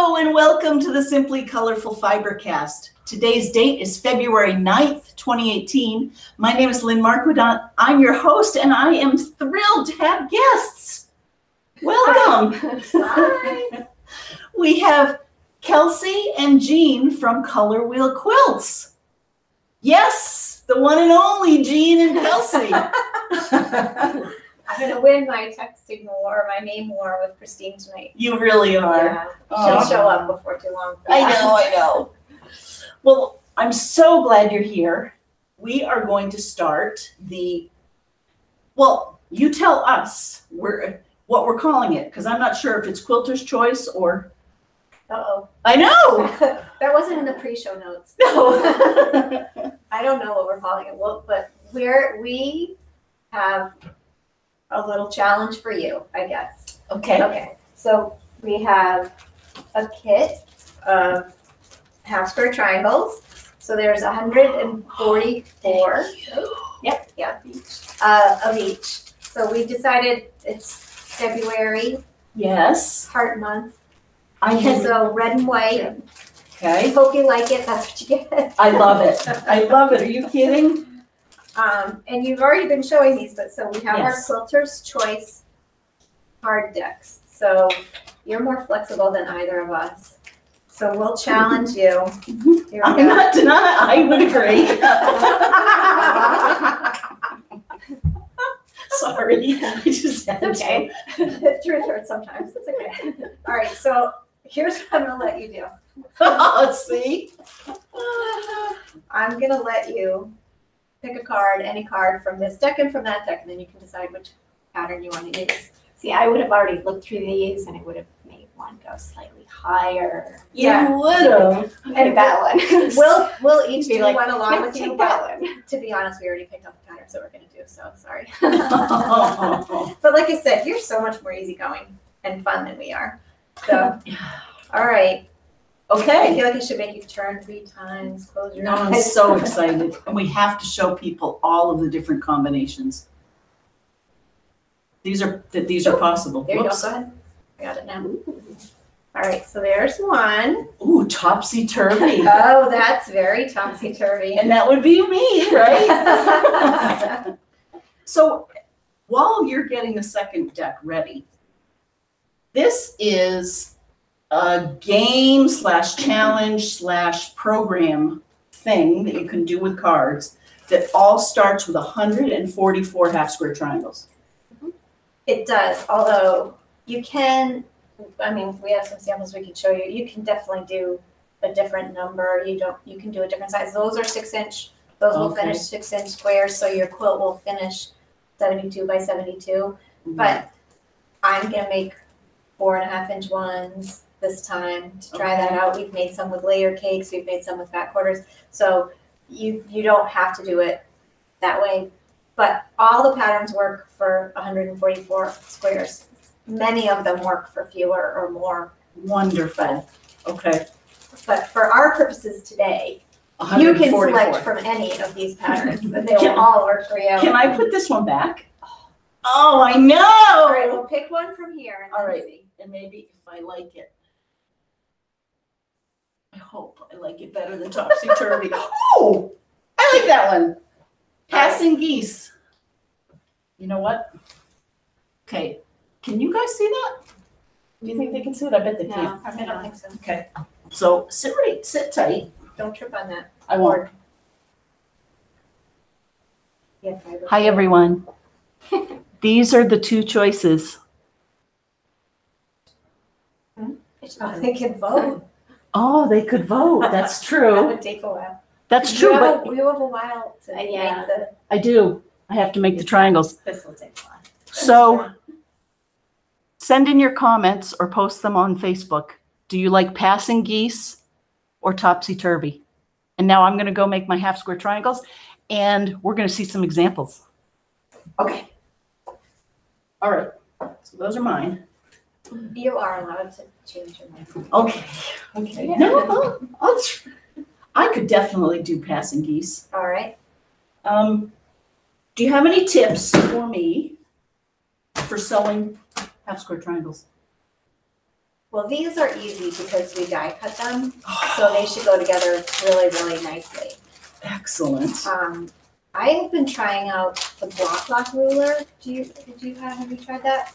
Hello and welcome to the Simply Colorful FiberCast. Today's date is February 9th, 2018. My name is Lynn Marquidant. I'm your host and I am thrilled to have guests. Welcome. Hi. We have Kelsey and Jean from Color Wheel Quilts. Yes, the one and only Jean and Kelsey. I'm going to win my texting war, my name war with Christine tonight. You really are. Yeah. She'll show up before too long. I know. Well, I'm so glad you're here. We are going to start well, you tell us what we're calling it, because I'm not sure if it's Quilter's Choice or... Uh-oh. I know! That wasn't in the pre-show notes. No. I don't know what we're calling it, but we have a little challenge for you, I guess. Okay. Okay, so we have a kit of half square triangles. So there's 144. Yep, yeah, of each. So we decided it's February. Yes. Heart month. So red and white. Okay. I hope you like it. That's what you get. I love it. I love it. Are you kidding? And you've already been showing these, but so we have Yes. our Quilter's Choice card decks. So you're more flexible than either of us. So we'll challenge you. Here we I'm go. not denying. I would agree. Sorry. I just had It's okay. The truth hurts sometimes. It's okay. All right. So here's what I'm going to let you do. Let's see. I'm going to let you pick a card, any card from this deck and from that deck, and then you can decide which pattern you want to use. See, I would have already looked through these and I would have made one go slightly higher. Yeah. You would have. And that one. We'll each Be do like, one along "Yeah, with you, take but that one." to be honest, we already picked out the patterns that we're going to do, so sorry. But like I said, you're so much more easygoing and fun than we are. So, all right. I Okay. feel like I should make you turn 3 times, close your No, I'm eyes. so excited. And we have to show people all of the different combinations. These are possible. There you go. Whoops. Go ahead. I got it now. All right, so there's one. Ooh, topsy-turvy. Oh, that's very topsy-turvy. And that would be me, right? So while you're getting the second deck ready, this is a game / challenge / program thing that you can do with cards that all starts with 144 half square triangles. It does, although you can, I mean, we have some samples we can show you. You can definitely do a different number. You can do a different size. Those are 6-inch. Those will Okay. finish 6-inch squares, so your quilt will finish 72 by 72. But I'm gonna make 4.5-inch ones this time to try that out. We've made some with layer cakes. We've made some with fat quarters. So you don't have to do it that way. But all the patterns work for 144 squares. Many of them work for fewer or more. Wonderful. Okay. But for our purposes today, you can 144. select from any of these patterns, and they will all work for you. Can I put this one back? Oh, I know. All right, we'll pick one from here and All then right. see. And maybe if I like it. I hope I like it better than topsy-turvy. Oh, I like that one. Passing geese. You know what? Okay. Can you guys see that? Do you think they can see it? I bet they No, can. I don't think so. Okay. So sit tight. Don't trip on that. I won't. Yeah, fiber. Hi, everyone. These are the two choices. Oh, they can vote. Oh, they could vote. That's That true. would take a while. That's true, but We have a while to make Yeah. the. I do. I have to make the triangles. This will take a while. So send in your comments or post them on Facebook. Do you like passing geese or topsy-turvy? And now I'm going to go make my half square triangles and we're going to see some examples. Okay. All right. So those are mine. You are allowed to change your mind. Okay. Yeah. No, I could definitely do passing geese. All right. Do you have any tips for me for sewing half square triangles? Well, these are easy because we die cut them, so they should go together really, really nicely. Excellent. I have been trying out the block lock ruler. Have you tried that?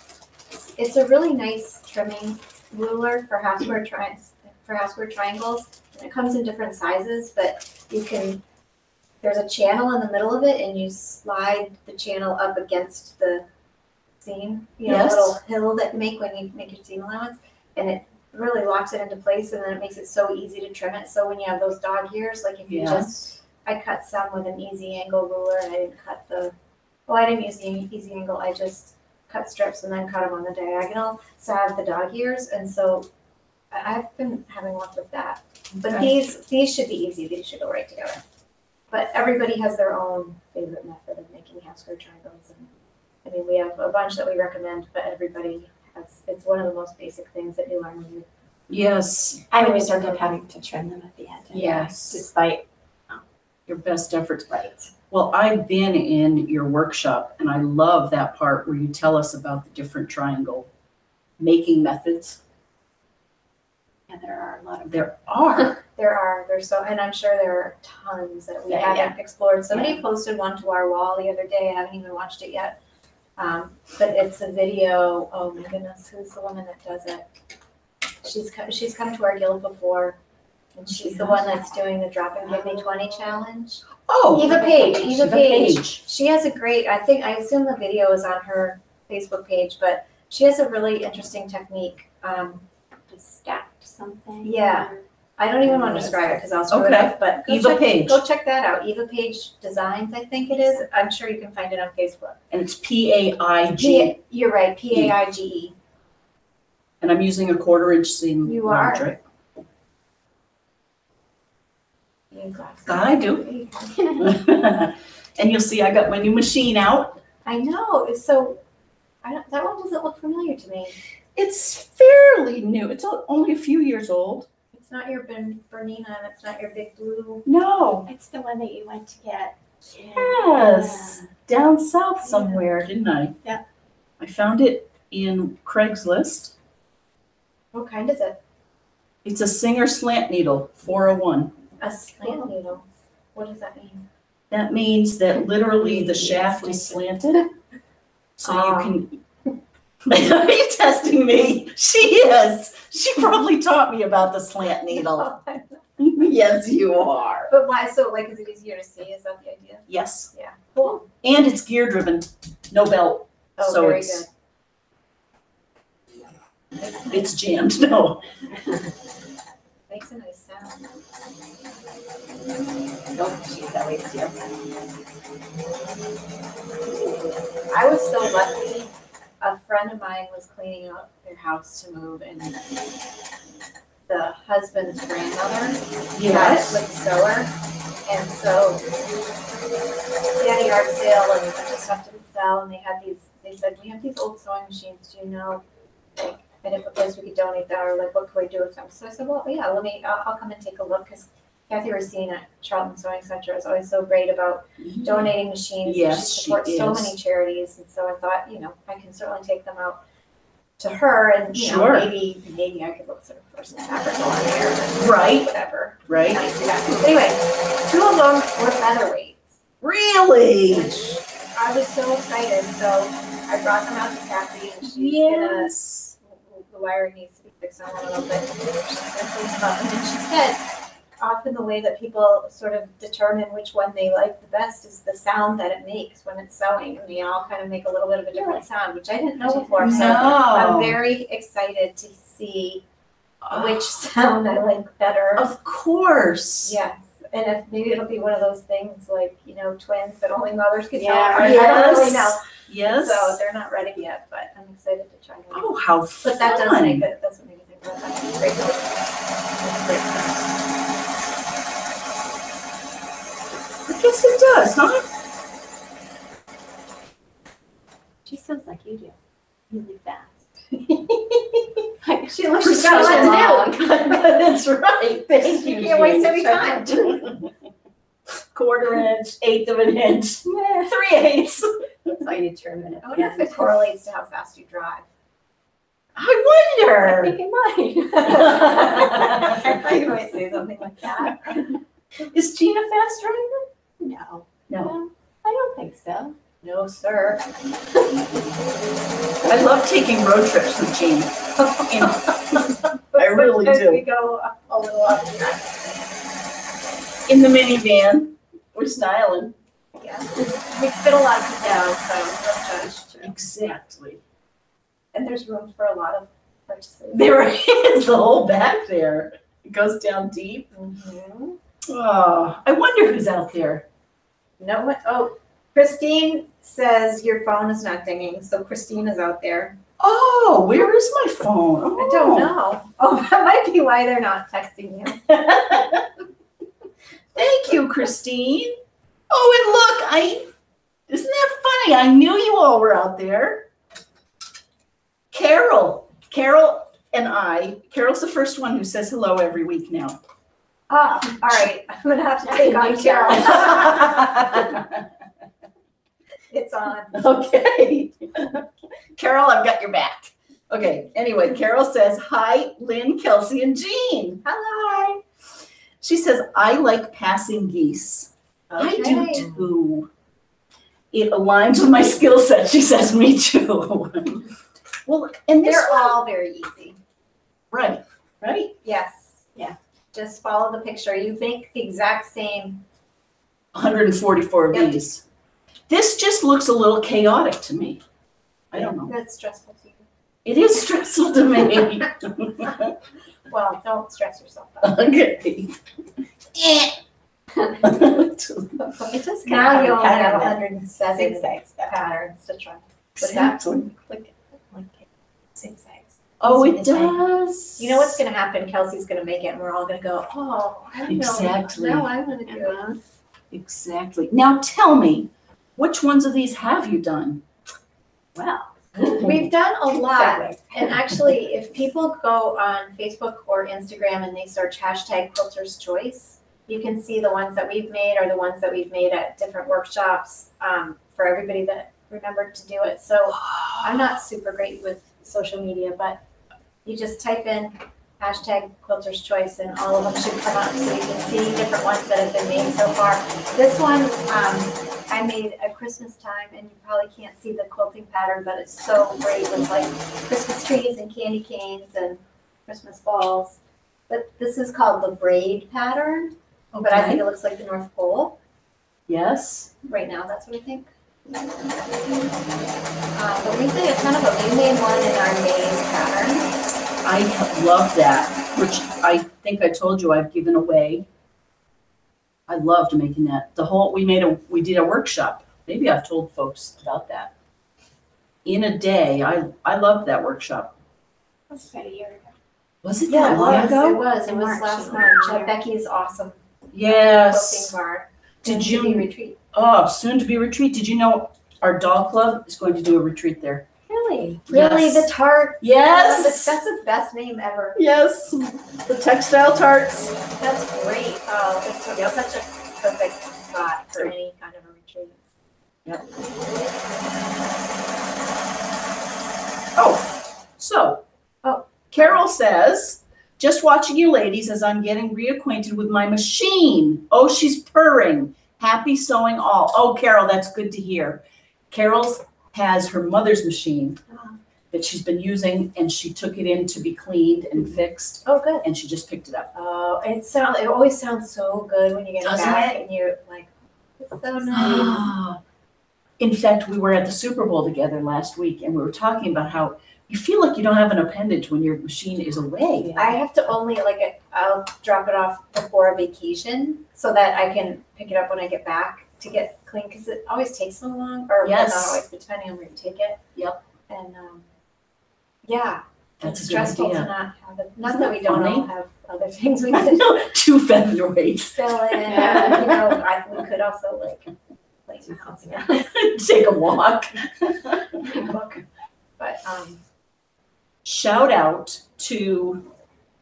It's a really nice trimming ruler for half square triangles. And it comes in different sizes, but there's a channel in the middle of it, and you slide the channel up against the seam, a little hill that you make when you make your seam allowance, and it really locks it into place, and then it makes it so easy to trim it. So when you have those dog ears, like if you I cut some with an easy angle ruler, and I didn't use the easy angle, I just cut strips and then cut them on the diagonal, so I have the dog ears, and so I've been having luck with that. But these should be easy, these should go right together. But everybody has their own favorite method of making half square triangles, and I mean, we have a bunch that we recommend, but everybody has, it's one of the most basic things that you learn when you. Yes. I always end up having to trim them at the end. Yes. Despite your best efforts. right. Well, I've been in your workshop, and I love that part where you tell us about the different triangle making methods. Yeah, there are a lot of There are. There's so, and I'm sure there are tons that we haven't explored. Somebody posted one to our wall the other day. I haven't even watched it yet. But it's a video. Oh my goodness, who's the woman that does it? She's come to our guild before, and she's the one that's doing the drop and give me 20 challenge. Oh, Eva Page. She has a great. I assume the video is on her Facebook page, but she has a really interesting technique. just stacked something. Yeah. I don't even want to describe it because I'll screw it up, but go check that out. Eva Page Designs, I think it is. I'm sure you can find it on Facebook. And it's P-A-I-G. You're right, P-A-I-G-E. And I'm using a 1/4 inch seam. You are. Right? I do. And you'll see I got my new machine out. I know. So that one doesn't look familiar to me. It's fairly new. It's only a few years old. It's not your Bernina, and it's not your big blue. No. It's the one that you went to get. Yes. Down south somewhere, didn't I? Yeah. I found it in Craigslist. What kind is it? It's a Singer slant needle, 401. A slant needle. What does that mean? That means that literally the shaft is slanted. So you can. Are you testing me? She is. She probably taught me about the slant needle. Yes, you are. But why? So, is it easier to see? Is that the idea? Yes. Yeah. Cool. And it's gear driven, no belt. Oh, so very it's, good. It's jammed. No. Makes a nice sound. Don't she's always here. I was so lucky. A friend of mine was cleaning out their house to move, and the husband's grandmother got it with a sewer, and so they had a yard sale and a bunch of stuff didn't sell, and they said, we have these old sewing machines, do you know, and if a place we could donate that, or what can we do with them? So I said, well, yeah, I'll come and take a look, because Kathy Racine at Charlton Sewing Center is always so great about donating machines. Yes, she supports so many charities, and so I thought, I can certainly take them out to her, and maybe I could look sort of first fabric on there, right? Whatever, right? Anyway, 2 of them were featherweights. Really? Which I was so excited, so I brought them out to Kathy, and she's gonna. The wiring needs to be fixed on a little bit. She's gonna clean them up, and then she said, often the way that people sort of determine which one they like the best is the sound that it makes when it's sewing, and they all kind of make a little bit of a different sound, which I didn't know before. So I'm very excited to see which sound I like better. Of course. Yes. And if maybe it'll be one of those things twins that only mothers can tell. Yeah. I don't really know. Yes. So they're not ready yet, but I'm excited to try them. Oh, how fun. But that does make it, that's what made me think about that. Great. I guess it does, huh? She sounds like you do. Really fast. She's got a lot to do. That's right. Thank you. You can't waste any time. 1/4 inch, 1/8 of an inch, 3/8. That's why you trim it. I wonder if it correlates to how fast you drive. I wonder. thinking mine. I thought you might say something like that. Is Gina fast driver? No. No. I don't think so. No, sir. I love taking road trips with Gina. I really Sometimes do. we go a little up. In the minivan, we're styling. Yeah. We fit a lot of people down, so no judge. Exactly. And there's room for a lot of purchases. There is a hole back there. It goes down deep. Mm-hmm. Oh, I wonder who's out there. No one, oh, Christine says your phone is not dinging, so Christine is out there. Oh, where is my phone? I don't know. Oh, that might be why they're not texting you. Thank you, Christine. Oh, and look, isn't that funny? I knew you all were out there. Carol and Carol's the first one who says hello every week now. Ah, all right, I'm gonna have to take on Carol. It's on. Okay. Carol, I've got your back. Okay, anyway, Carol says, hi, Lynn, Kelsey, and Jean. Hello. She says, I like passing geese. I do Okay. too. It aligns with my skill set. She says, me too. Well, and this They're one, all very easy. right. Yes. Yeah. Just follow the picture. You make the exact same. 144 of Yep. these. This just looks a little chaotic to me. I don't know. That's stressful to you. It is stressful to me. Well, don't stress yourself out. Okay. It just Now you only have pattern 107 zigzags though. patterns to try. What's that? Exactly. Like zigzags. Oh, Easy it to say. does. You know what's gonna happen? Kelsey's gonna make it and we're all gonna go, oh, I don't know. Exactly. Now I'm gonna do it. Exactly. Now tell me, which ones of these have you done? Well. We've done a lot. Segue. And actually, if people go on Facebook or Instagram and they search hashtag Quilter's Choice, you can see the ones that we've made or the ones that we've made at different workshops for everybody that remembered to do it. So I'm not super great with social media, but you just type in hashtag Quilter's Choice and all of them should come up so you can see different ones that have been made so far. This one I made at Christmas time and you probably can't see the quilting pattern, but it's so great with like Christmas trees and candy canes and Christmas balls. But this is called the braid pattern, but I think it looks like the North Pole. Yes. Right now, that's what I think. But we did kind of we made one in our maze pattern. I love that, which I think I told you I've given away. I loved making that. We did a workshop. Maybe I've told folks about that. In a day, I loved that workshop. That's about a year ago. Was it Yeah, that it long was. ago? It was. It In was March. last March Yeah. at Becky's awesome Yes. quilting barn. Did Soon to be you? retreat? Oh, soon to be retreat. Did you know our dog club is going to do a retreat there? Really? Really, Yes. the tart. Yes. That's the best name ever. Yes. The textile tarts. That's great. Oh, it's such a perfect spot for any kind of a retreat. Yep. Oh, so. Oh. Carol says, just watching you ladies as I'm getting reacquainted with my machine. Oh, she's purring. Happy sewing all. Oh, Carol, that's good to hear. Carol's has her mother's machine that she's been using, and she took it in to be cleaned and fixed, Oh, good. and she just picked it up. Oh, it always sounds so good when you get it Doesn't back it? and you're like, it's so nice. In fact, we were at the Super Bowl together last week, and we were talking about how you feel like you don't have an appendage when your machine is away. I have to only I'll drop it off before a vacation so that I can pick it up when I get back to get clean because it always takes so long, or Yes. not always, but depending on where you take it. Yep. And yeah, That's it's a good stressful idea. to not have it. Not Isn't that that we don't all funny? have other things we I can know, 2 featherweights. fill in. We could also play something else. Take a walk. But Shout out to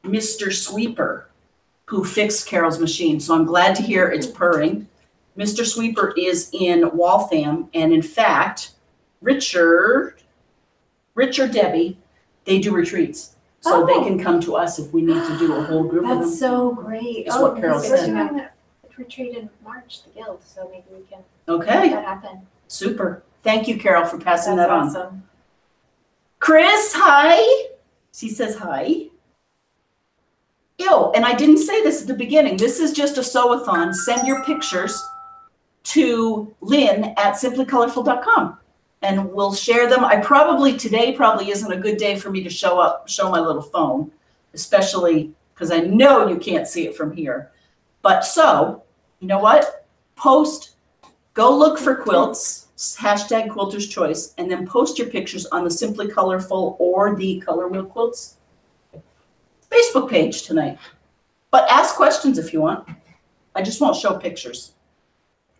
Mr. Sweeper, who fixed Carol's machine. So I'm glad to hear it's purring. Mr. Sweeper is in Waltham, and in fact, Richard, Debbie, they do retreats. So they Oh. can come to us if we need to do a whole group of them. That's so great. Is what Carol we're said. doing a retreat in March, the Guild, so maybe we can make Okay, that happen. super. Thank you, Carol, for passing That's that on. awesome. Chris, hi. She says hi. Ew, and I didn't say this at the beginning. This is just a sew-a-thon. Send your pictures to Lynn at simplycolorful.com and we'll share them. Today probably isn't a good day for me to show my little phone, especially because I know you can't see it from here. But so, you know what? Go look for quilts, hashtag Quilter's Choice, and then post your pictures on the Simply Colorful or the Color Wheel Quilts Facebook page tonight. But ask questions if you want. I just won't show pictures.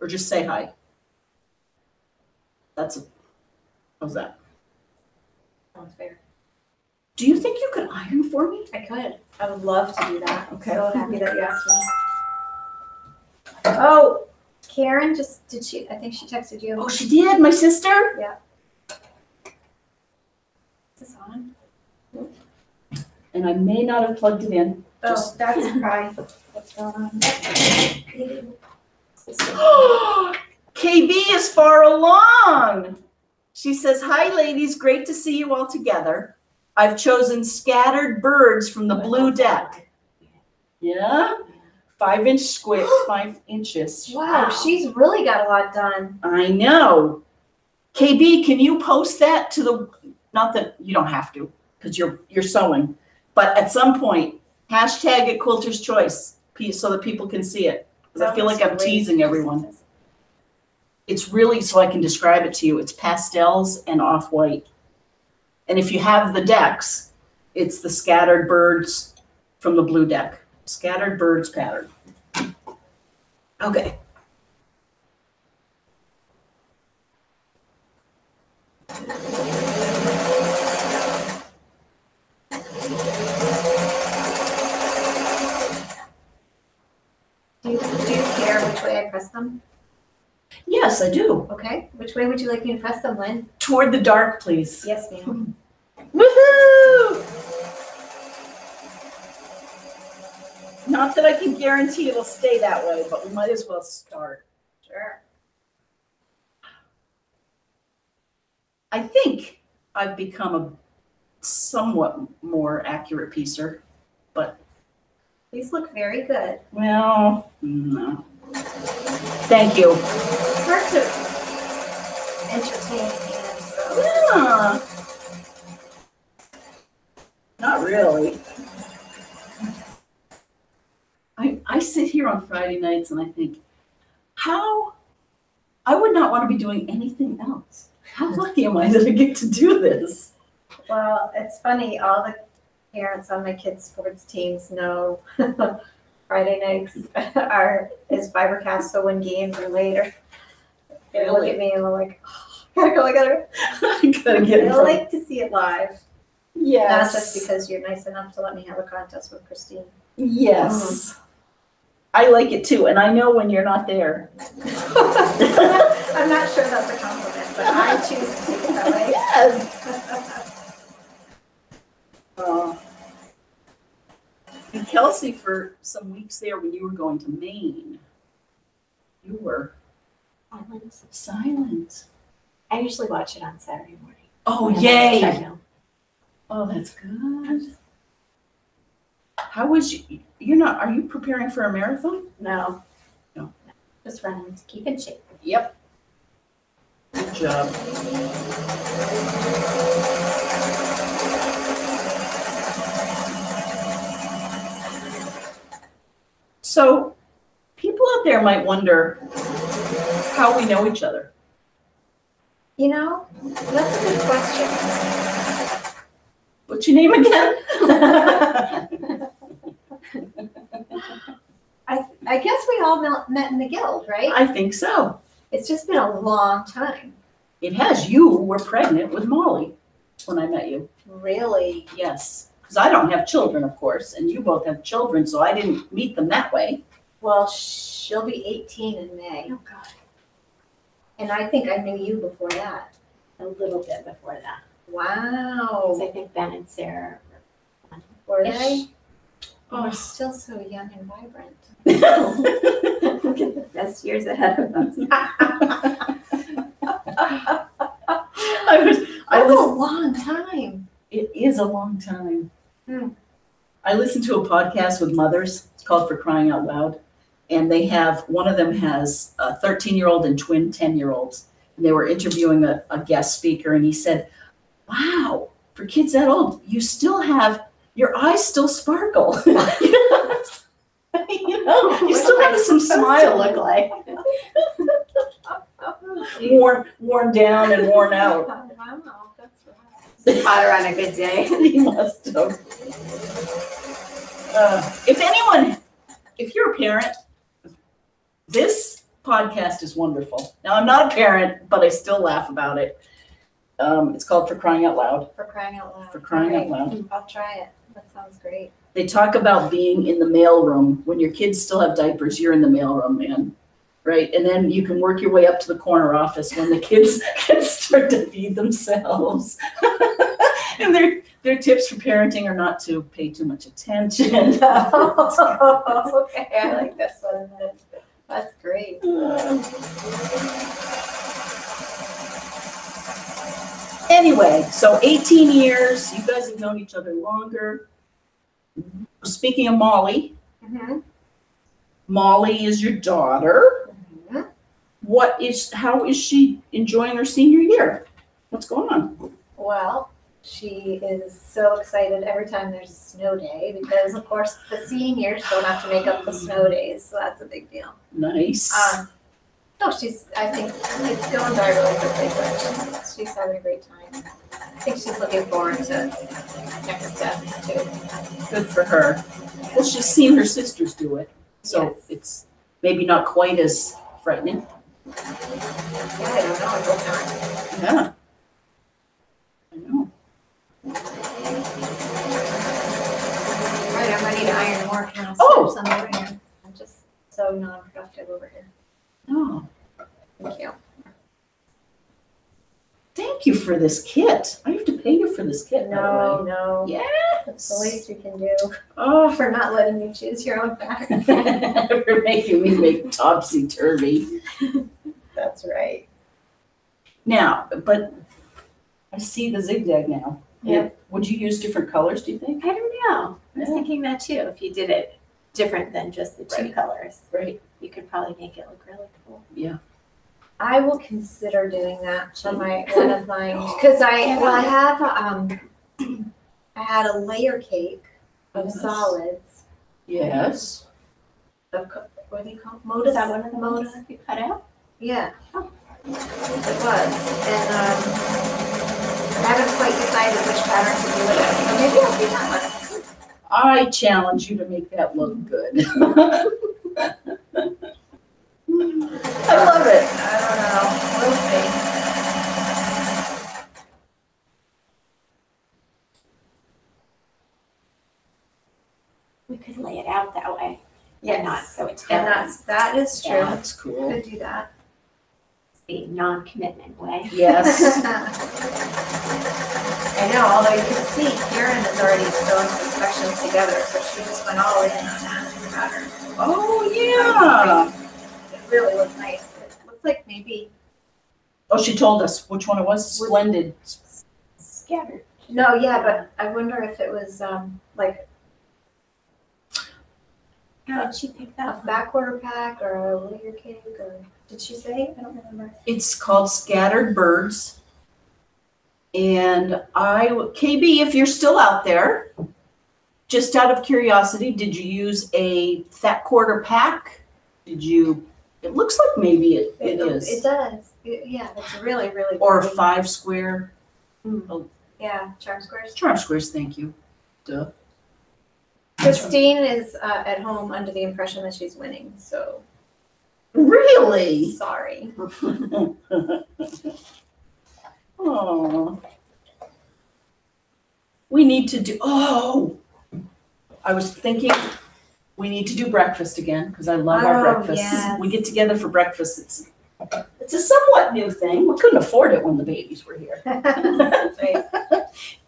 Or just say hi. How's that? Sounds fair. Do you think you could iron for me? I could. I would love to do that. Okay. I'm so happy that you asked me. Oh, Karen I think she texted you. Oh, she did, my sister? Is this on? And I may not have plugged it in. Oh, that's probably what's going on. KB is far along. She says, hi, ladies. Great to see you all together. I've chosen scattered birds from the blue deck. Yeah? 5-inch square, 5 inches. Wow, she's really got a lot done. I know. KB, can you post that to not that you don't have to, because you're sewing, but at some point, hashtag it Quilter's Choice, so that people can see it. Because I feel like I'm teasing everyone. It's really, so I can describe it to you, it's pastels and off-white. And if you have the decks, it's the scattered birds from the blue deck. Scattered birds pattern. Okay. Do you care which way I press them? Yes, I do. Okay. Which way would you like me to press them, Lynn? Toward the dark, please. Yes, ma'am. Woohoo! Not that I can guarantee it'll stay that way, but we might as well start. Sure. I think I've become a somewhat more accurate piecer, but These look very good. well, no. Thank you. Hard to entertain and so. Yeah. Not really. I sit here on Friday nights and I think, I would not want to be doing anything else. How lucky am I that I get to do this? Well, it's funny, all the parents on my kids' sports teams know Friday nights is FiberCast, so when games are later, they look at me and they're like, oh, I gotta I get it. I like to see it live. Yes. Not just because you're nice enough to let me have a contest with Christine. Yes. I like it too, and I know when you're not there. I'm not sure that's a compliment, but I choose to take it that way. Yes. And Kelsey, for some weeks there when you were going to Maine, you were silent. I usually watch it on Saturday morning. Oh, And yay. check in. Oh, that's good. How was you? Are you preparing for a marathon? No. No. Just running to keep in shape. Yep. Good job. So, people out there might wonder how we know each other. You know, that's a good question. What's your name again? I guess we all met in the guild, right? I think so. It's just been a long time. It has. You were pregnant with Molly when I met you. Really? Yes. Because I don't have children, of course, and you both have children, so I didn't meet them that way. Well, she'll be 18 in May. Oh, God. And I think I knew you before that. A little bit before that. Wow. I think Ben and Sarah were Were they? Oh. We're still so young and vibrant. Look at the best years ahead of us. That's a long time. It is a long time. Hmm. I listened to a podcast with mothers. It's called For Crying Out Loud. And they have, one of them has a 13-year-old and twin 10-year-olds. And they were interviewing a guest speaker, and he said, wow, for kids that old, you still have, your eyes still sparkle. You know, you still have some smile. Look like. Worn down and worn out. Wow, that's right. Hotter on a good day. He must have. If you're a parent, this podcast is wonderful. Now, I'm not a parent, but I still laugh about it. It's called For Crying Out Loud. For crying out loud. For Crying Out Great. Loud. I'll try it. That sounds great. They talk about being in the mailroom. When your kids still have diapers, you're in the mailroom, man. Right? And then you can work your way up to the corner office when the kids can start to feed themselves. And their tips for parenting are not to pay too much attention. Okay, I like this one. That's great. Anyway, so 18 years. You guys have known each other longer. Speaking of Molly, Mm-hmm. Molly is your daughter. How is she enjoying her senior year? What's going on? Well, she is so excited every time there's a snow day because, of course, the seniors don't have to make up the snow days, so that's a big deal. Nice. No, I think it's going by really quickly, but she's having a great time. I think she's looking forward to next step too. Good for her. Well, she's seen her sisters do it, so Yes. it's maybe not quite as frightening. Yeah, I don't know, I hope not. Yeah. I know. Right, I'm ready to iron more now. Oh. Some over here. I'm just so non-productive over here. Oh, Thank you. thank you for this kit. I have to pay you for this kit, by the way. No. Yes. That's the least we can do Oh, for not letting you choose your own pattern. for making me make topsy-turvy. That's right. Now, but I see the zigzag now. Yeah. Would you use different colors, do you think? I don't know. I was Yeah. thinking that too. If you did it different than just the two Right. colors, Right. you could probably make it look really cool. I will consider doing that for one of mine because I had a layer cake of Yes. solids. Yes. What do you call it? Is that one of the Moda? ones you cut out? Yeah. Oh. It was. And I haven't quite decided which pattern to do it in. So maybe I'll do that one. I challenge you to make that look good. I love it. I don't know. We'll see. We could lay it out that way. Yes. And not so it's And that is true. That's cool. Could do that. the non-commitment way. Yes. I know, although you can see Karen has already sewn some sections together, so she just went all in on that pattern. Oh, yeah. It really looks nice. It looks like maybe, Oh, she told us which one it was. Splendid. Scattered. no, yeah, but I wonder if it was like How did she pick a that one? back quarter pack or a layer cake, or did she say? I don't remember. It's called Scattered Birds. And KB, if you're still out there, just out of curiosity, did you use a fat quarter pack? It looks like maybe it is. It does. Yeah, it's really, really Or a pretty. 5 square. Yeah, charm squares. Charm squares, thank you. Duh. Christine is at home under the impression that she's winning, so Really? sorry. Oh. We need to do, I was thinking we need to do breakfast again because I love our Oh, breakfast. yes. We get together for breakfast. It's a somewhat new thing. We couldn't afford it when the babies were here. That's right.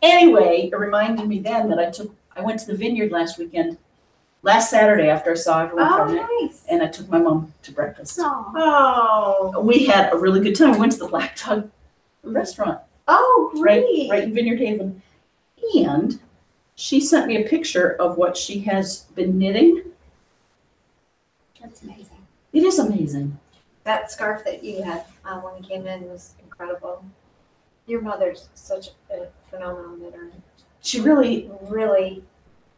Anyway, it reminded me then that I took I went to the vineyard last Saturday after I saw everyone from it, Nice. and I took my mom to breakfast. Oh. We had a really good time. We went to the Black Dog restaurant Oh, right great. in Vineyard Haven. And she sent me a picture of what she has been knitting. That's amazing. It is amazing. That scarf that you had when you came in was incredible. Your mother's such a phenomenal knitter. She really Really,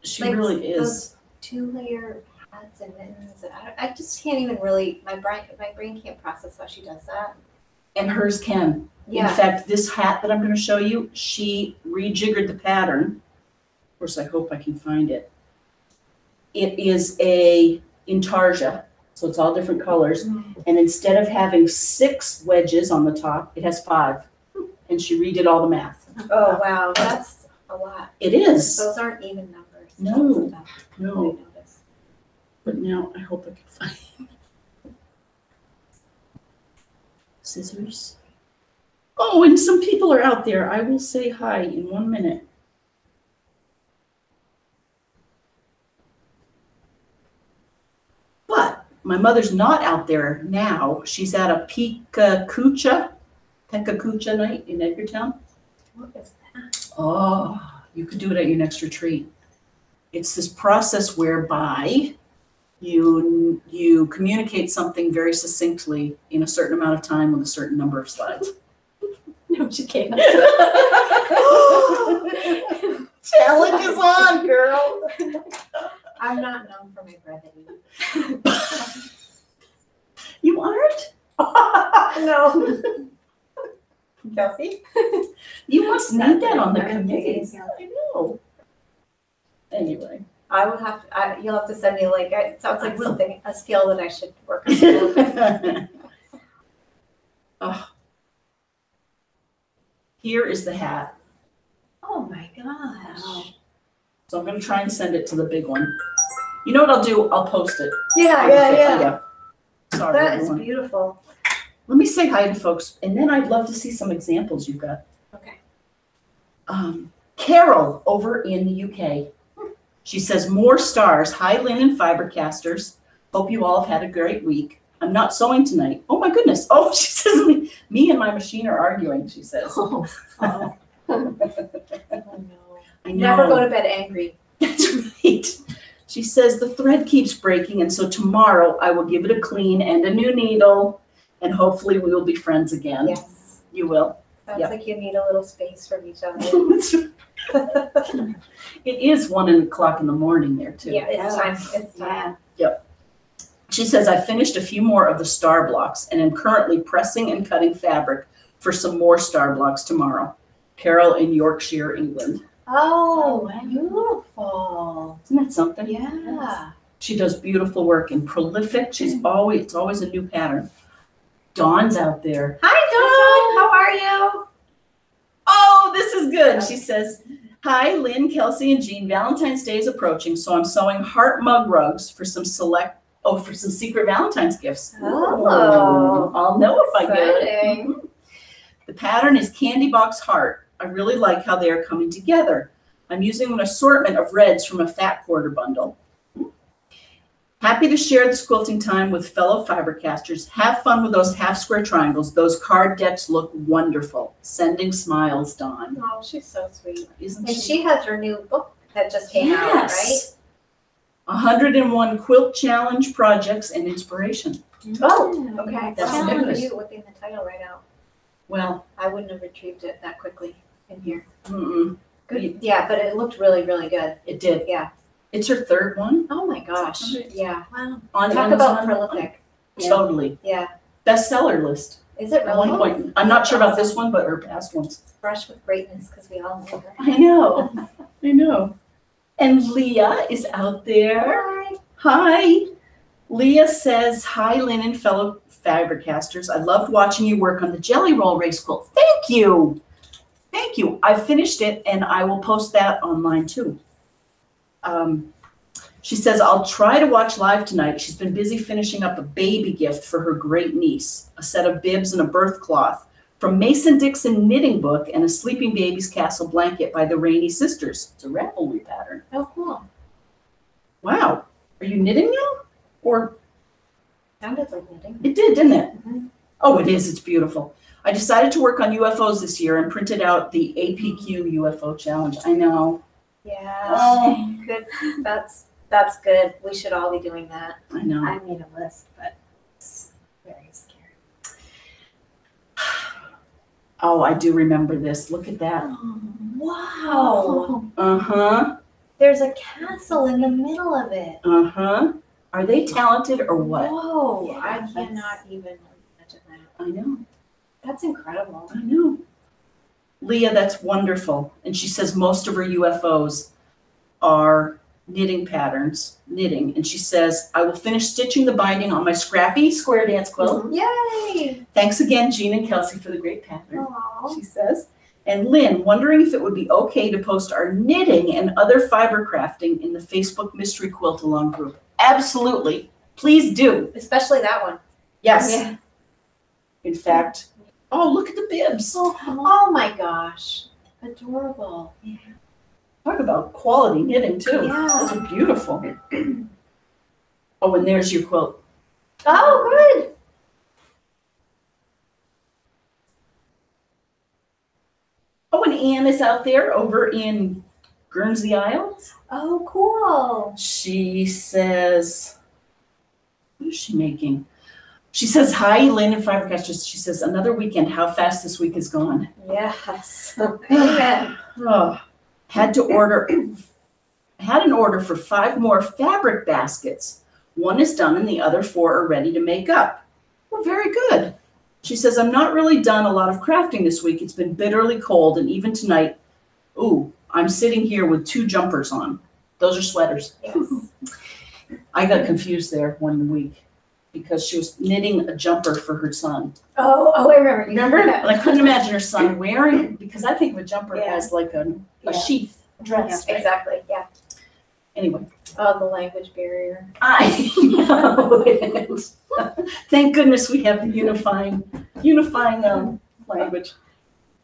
is. those 2-layer hats and mittens. I just can't even really. My brain can't process how she does that. And hers can. Yeah. In fact, this hat that I'm going to show you, she rejiggered the pattern. Of course, I hope I can find it. It is a intarsia, so it's all different colors. And instead of having 6 wedges on the top, it has 5. And she redid all the math. Oh wow, that's a lot. It is. Those aren't even numbers. No, I no. noticed. But now I hope I can find it. Scissors. Oh, and some people are out there. I will say hi in 1 minute. But my mother's not out there now. She's at a PechaKucha night in Edgartown. What is that? Oh, you could do it at your next retreat. It's this process whereby you communicate something very succinctly in a certain amount of time with a certain number of slides. No, she can't. Challenge is on, girl. I'm not known for my brevity. You aren't? No. Kelsey? You must need that on the That's committees. amazing. I know. Anyway. I would have to, you'll have to send me like, it sounds like I will. something, a skill that I should work on. Oh. Here is the hat. Oh my gosh. So I'm going to try and send it to the big one. You know what I'll do? I'll post it. Yeah. Sorry, That is everyone. beautiful. Let me say hi to folks, and then I'd love to see some examples you've got. Okay. Carol over in the UK. She says, more stars. Hi, Lynn and FiberCasters. Hope you all have had a great week. I'm not sewing tonight. Oh my goodness. Oh, she says, me and my machine are arguing, she says. Oh, oh. Oh no. I know. Never go to bed angry. That's right. She says, the thread keeps breaking, and so tomorrow I will give it a clean and a new needle, and hopefully we will be friends again. Yes. You will. Sounds Yep. like you need a little space from each other. It is 1 o'clock in the morning there, too. Yeah, it's time. It's time. She says, I finished a few more of the star blocks and am currently pressing and cutting fabric for some more star blocks tomorrow. Carol in Yorkshire, England. Oh, wow. beautiful. Isn't that something? Yeah. She does beautiful work and prolific. It's always a new pattern. Dawn's out there. Hi, Dawn. How are you? Oh, this is good. She says, hi, Lynn, Kelsey, and Jean. Valentine's Day is approaching, so I'm sewing heart mug rugs for some secret Valentine's gifts. Oh. I'll know if I get it. Exciting. Mhm. The pattern is Candy Box Heart. I really like how they are coming together. I'm using an assortment of reds from a fat quarter bundle. Happy to share this quilting time with fellow FiberCasters. Have fun with those half square triangles. Those card decks look wonderful. Sending smiles, Dawn. Oh, she's so sweet. Isn't And she has her new book that just came out, right? Yes. 101 quilt challenge projects and inspiration. Oh, okay. That's Well, good. look at you whipping the title right out. Well, I wouldn't have retrieved it that quickly in here. mm-mm, Good. Yeah, but it looked really, really good. it did. Yeah. It's her third one Oh my gosh. Yeah. Wow. on Talk Amazon. about prolific. Yeah. Totally. Yeah. Bestseller list. Is it At really? one point. I'm not sure about this one, but her past ones. Brush with greatness because we all know her. I know. I know. And Leah is out there. Hi. Hi. Leah says, hi, Lynn and fellow FiberCasters. I loved watching you work on the Jelly Roll race quilt. Thank you. Thank you. I finished it, and I will post that online, too. She says, I'll try to watch live tonight. She's been busy finishing up a baby gift for her great niece, a set of bibs and a birth cloth from Mason Dixon Knitting Book and a Sleeping Baby's Castle blanket by the Rainy Sisters. It's a ravelry pattern. Oh, Wow. Are you knitting now? Or Sounded like knitting. it did, didn't it? Mhm. Oh, it is. It's beautiful. I decided to work on UFOs this year and printed out the APQ UFO challenge. I know. Yeah. Oh, Good. That's good. We should all be doing that. I know. I made a list, but it's very scary. Oh, I do remember this. Look at that. Wow. Uh-huh. There's a castle in the middle of it. Uh-huh. Are they talented or what? Whoa. Yeah, I that's- cannot even imagine that. I know. That's incredible. I know. Leah, that's wonderful. And she says most of her UFOs are knitting patterns, knitting. And she says, I will finish stitching the binding on my scrappy square dance quilt. Yay. Thanks again, Jean and Kelsey, for the great pattern, Aw. she says. And Lynn, wondering if it would be okay to post our knitting and other fiber crafting in the Facebook Mystery Quilt Along group. Absolutely. Please do. Especially that one. Yes. Yeah. In fact, oh, look at the bibs. Oh my gosh. Adorable. Talk about quality knitting too. Yeah. Those are beautiful. Oh, and there's your quilt. Oh, good. Oh, and Anne is out there over in Guernsey Isles. Oh, cool. She says, what is she making? She says, hi, Lynn and FiberCast. She says, another weekend. How fast this week is gone. Yes. Amen. Oh, had an order for 5 more fabric baskets. One is done and the other 4 are ready to make up. Well, very good. She says, I'm not really done a lot of crafting this week. It's been bitterly cold, and even tonight, I'm sitting here with 2 jumpers on. Those are sweaters. Yes. I got confused there one week because she was knitting a jumper for her son. Oh, I remember. Remember? And I couldn't imagine her son wearing, because I think of a jumper Yeah. as like a Yeah. sheath dress. Right? Exactly. Yeah. Anyway, Oh, the language barrier. I know it. Thank goodness we have the unifying language.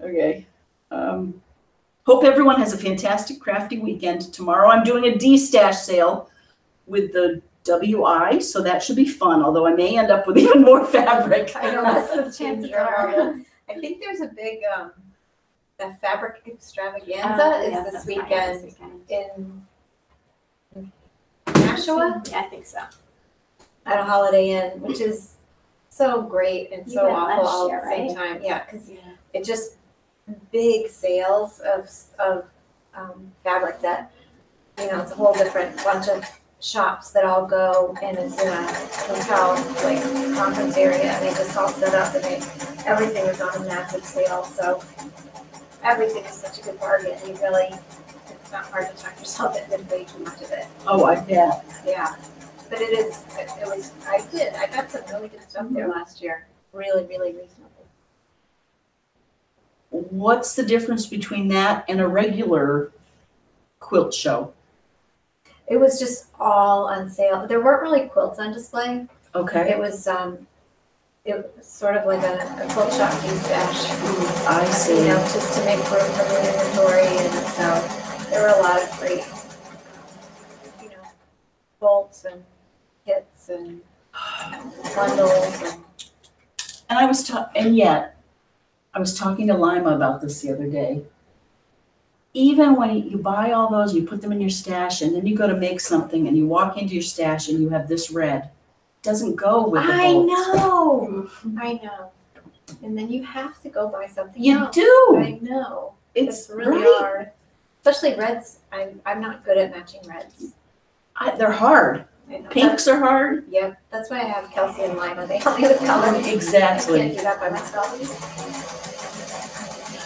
Okay. Hope everyone has a fantastic crafty weekend. Tomorrow I'm doing a D-stash sale with the WI, so that should be fun, although I may end up with even more fabric. I know that's the chances Chances are. are. I think there's a big the fabric extravaganza Yeah, is that's this Friday, weekend in Nashua Yeah, I think so. at a Holiday Inn, which is so great and You so went awful last all year, at the same right? time. Yeah, because Yeah. it just big sales of fabric that it's a whole different bunch of shops that all go, and it's in a hotel like conference area, and they just all set up, and everything is on a massive sale. So everything is such a good bargain. It's not hard to talk yourself into way too much of it. Oh, I bet. Yeah, but I got some really good stuff there last year. Really, really reasonable. What's the difference between that and a regular quilt show? It was just all on sale. There weren't really quilts on display. Okay. It was sort of like a quilt shop stash. I see. Just to make room for the inventory, and so there were a lot of great, bolts and kits and bundles and. And I was talking to Lima about this the other day. Even when you buy all those, you put them in your stash, and then you go to make something, and you walk into your stash, and you have this red. It doesn't go with the bolts. I know. And then you have to go buy something You else. do. I know. It's really right. hard. Especially reds. I'm not good at matching reds. They're hard. I know. Pinks are hard. Yep. That's why I have Kelsey and Lima. They help me with color. I Exactly. can't do that by myself.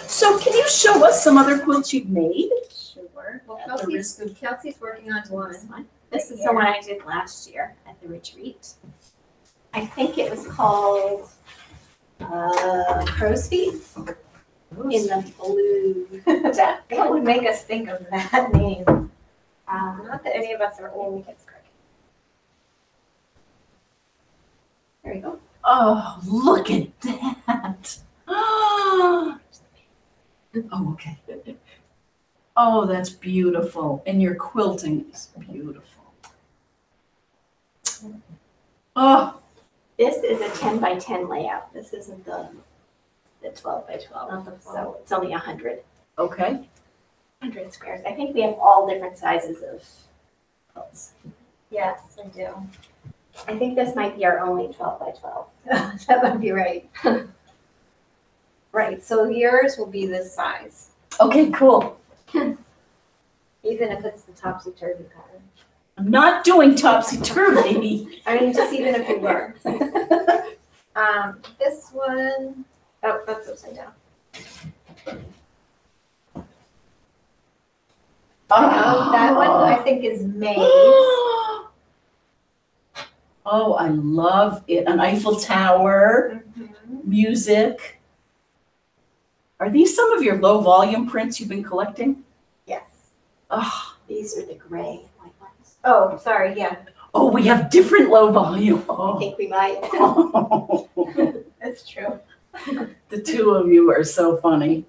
So can you show us some other quilts you've made? Sure. Well, At the risk of- Kelsey's working on one. This one. This is the one I did last year at the retreat. I think it was called Crow's Feet in the blue deck. What would make us think of that name? Not that any of us are old. There you go. Oh, look at that. Oh, okay. Oh, that's beautiful. And your quilting is beautiful. Oh, This is a 10 by 10 layout. This isn't the 12 by 12. Not the 12. So it's only 100 okay. squares. I think we have all different sizes of quilts. Yes, I do. I think this might be our only 12 by 12. That might be right. Right, so yours will be this size, Okay, cool. even if it's the topsy-turvy pattern. I'm not doing topsy-turvy. I mean, just even if you were. This one, oh, that's upside down. Oh, that one I think is maize. Oh, I love it. An Eiffel Tower, music. Are these some of your low volume prints you've been collecting? Yes. Oh, These are the gray white ones. Oh, sorry, yeah, oh, we have different low volume. I Oh. think we might. that's true. The two of you are so funny.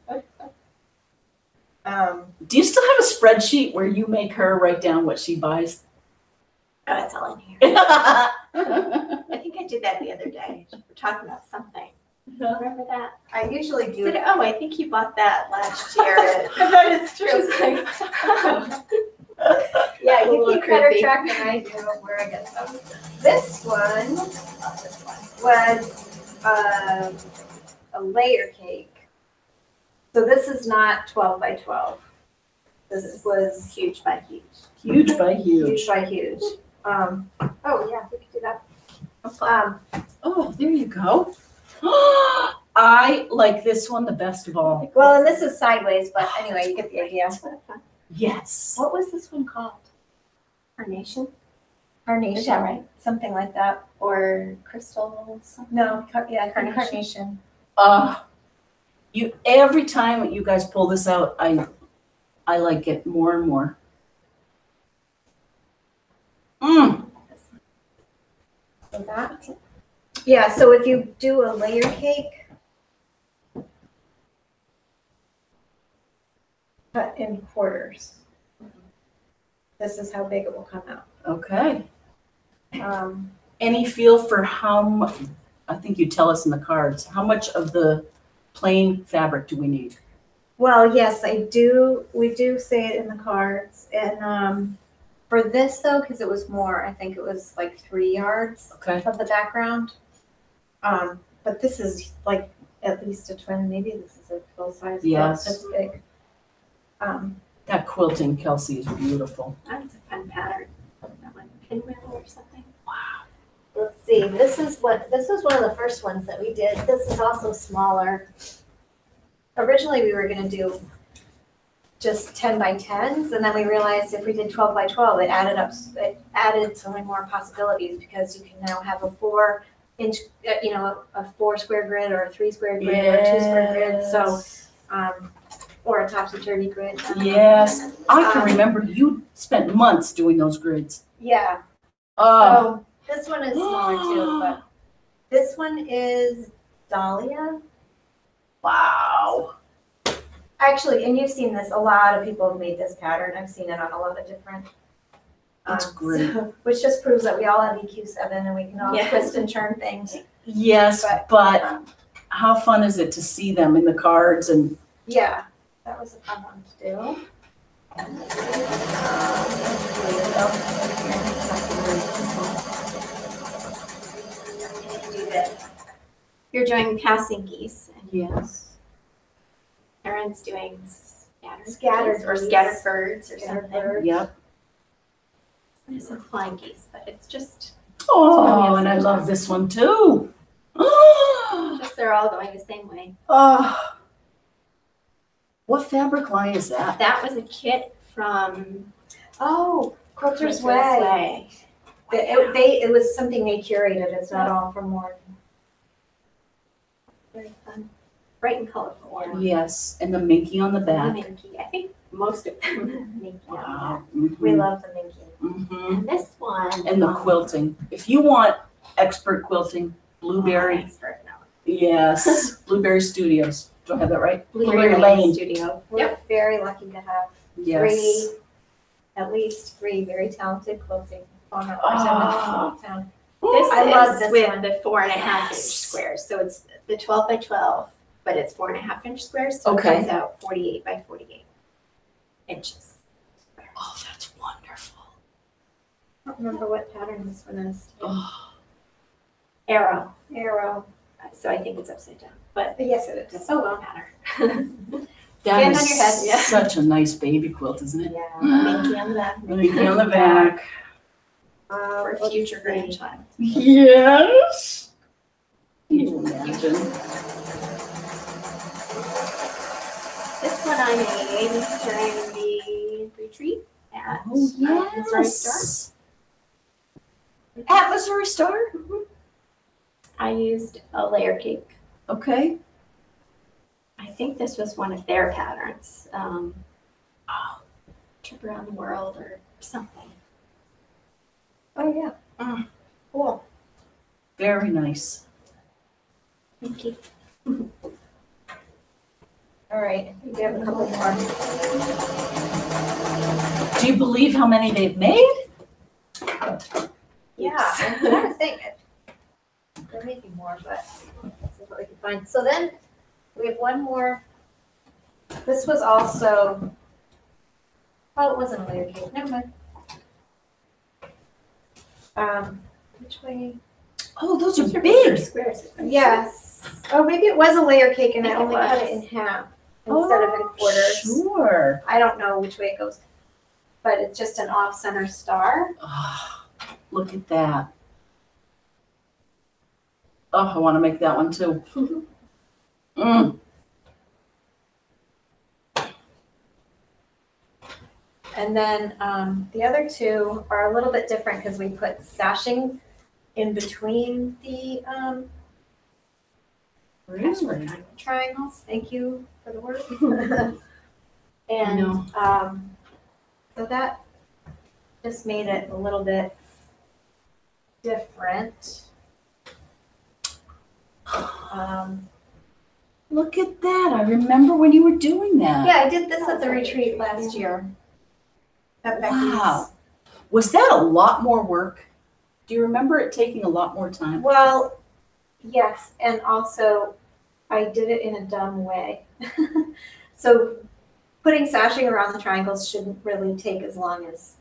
Do you still have a spreadsheet where you make her write down what she buys? Oh, it's all in here. I I think I did that the other day. We're talking about something. Remember that? I usually do Said, it. oh, I think you bought that last year. I bet it's true. She's like, Yeah, A you little keep better creepy. track than I do of where I get them. This one was a layer cake. So this is not 12 by 12. This was huge by huge. Huge by huge. huge by huge. Oh yeah, we could do that. Oh, there you go. I like this one the best of all. Well, and this is sideways, but anyway, you get the idea. Yes. What was this one called? Carnation Carnation. Is that right? Something like that. or crystals. No, yeah, Carnation. carnation. You every time you guys pull this out, I like it more and more. So that. Yeah, so if you do a layer cake, cut in quarters. This is how big it will come out. Okay. Um, Any feel for how much? I think you tell us in the cards. How much of the plain fabric do we need? well, yes, I do. We do say it in the cards. And for this though, because it was more, I think it was like 3 yards Okay. of the background. But this is like at least a twin. Maybe this is a full size. quilt. Yes. That's big. That quilting, Kelsey, is beautiful. That's a fun pattern. That one, pinwheel or something. Let's see, this is one of the first ones that we did. This is also smaller. Originally, we were gonna do just 10 by 10s, and then we realized if we did 12 by 12, it added so many more possibilities because you can now have a 4-inch, a 4 square grid or a 3 square grid or a 2 square grid. So, or a topsy-turvy grid. Yes. I can remember you spent months doing those grids. Yeah. Oh, So this one is smaller too, but this one is Dahlia. wow. Actually, and you've seen this, a lot of people have made this pattern. I've seen it on a lot of different. That's great. Which just proves that we all have EQ7 and we can all Yeah. twist and turn things. Yes, but how fun is it to see them in the cards and Yeah, that was a fun one to do. You're doing passing geese, and yes. Erin's doing Scattered geese or geese. scattered birds or Scattered something. birds. Yep. There's some flying geese, but it's just Oh, and I love this one too. they're all going the same way. Oh. What fabric line is that? That was a kit from Oh, Quilter's Quilter's Way. It was something they curated. It's not all from one. Very fun, bright and colorful one. Yes, and the minky on the The back. Minky. I think most of them are Minky on Wow. We love the Minky. Mhm. And this one. And the quilting. If you want expert quilting, Blueberry. Expert, no. Yes, Blueberry Studios. Do I have that right? Blueberry Lane Studio. We're very lucky to have Yes. at least three very talented quilting corner Oh. or seven town. This I love is this with one. the 4.5 inch Yes. squares. So it's the 12 by 12, but it's 4.5 inch squares. So Okay. it comes out 48 by 48 inches. Oh, that's wonderful. I don't remember what pattern this one is. Oh, Arrow. Arrow. So I think it's upside down, but Yes, it it is. doesn't matter. that Hand is on your head, yeah. such a nice baby quilt, isn't it? Yeah, Minky on the back. Minky on the back. For a Let's future see. grandchild. Yes. Can you imagine? This one I made during the retreat at Oh, Missouri Star. yes. At Missouri Star? I used a layer cake. Okay. I think this was one of their patterns. Trip around the world or something. Oh, yeah. Cool. Very nice. Thank you. All right, we have a couple more. Do you believe how many they've made? Yeah, I'm trying to think. There may be more, but this is what we can find. So then we have one more. This was also, oh, it wasn't a layer cake. Never mind. Which way? Oh, those are Those are big. squares. Yes. Oh, maybe it was a layer cake and I I think it only cut was. it in half instead of in quarters. Sure. I don't know which way it goes, but it's just an off-center star. Oh, look at that. Oh, I want to make that one too. Mm. And then the other two are a little bit different because we put sashing in between the Really? triangles. Thank you for the word. I And know. so that just made it a little bit different. Look at that. I remember when you were doing that. Yeah, I did this at the retreat last year. At Becky's. Wow. Was that a lot more work? Do you remember it taking a lot more time? Well, yes, and also I did it in a dumb way. So putting sashing around the triangles shouldn't really take as long as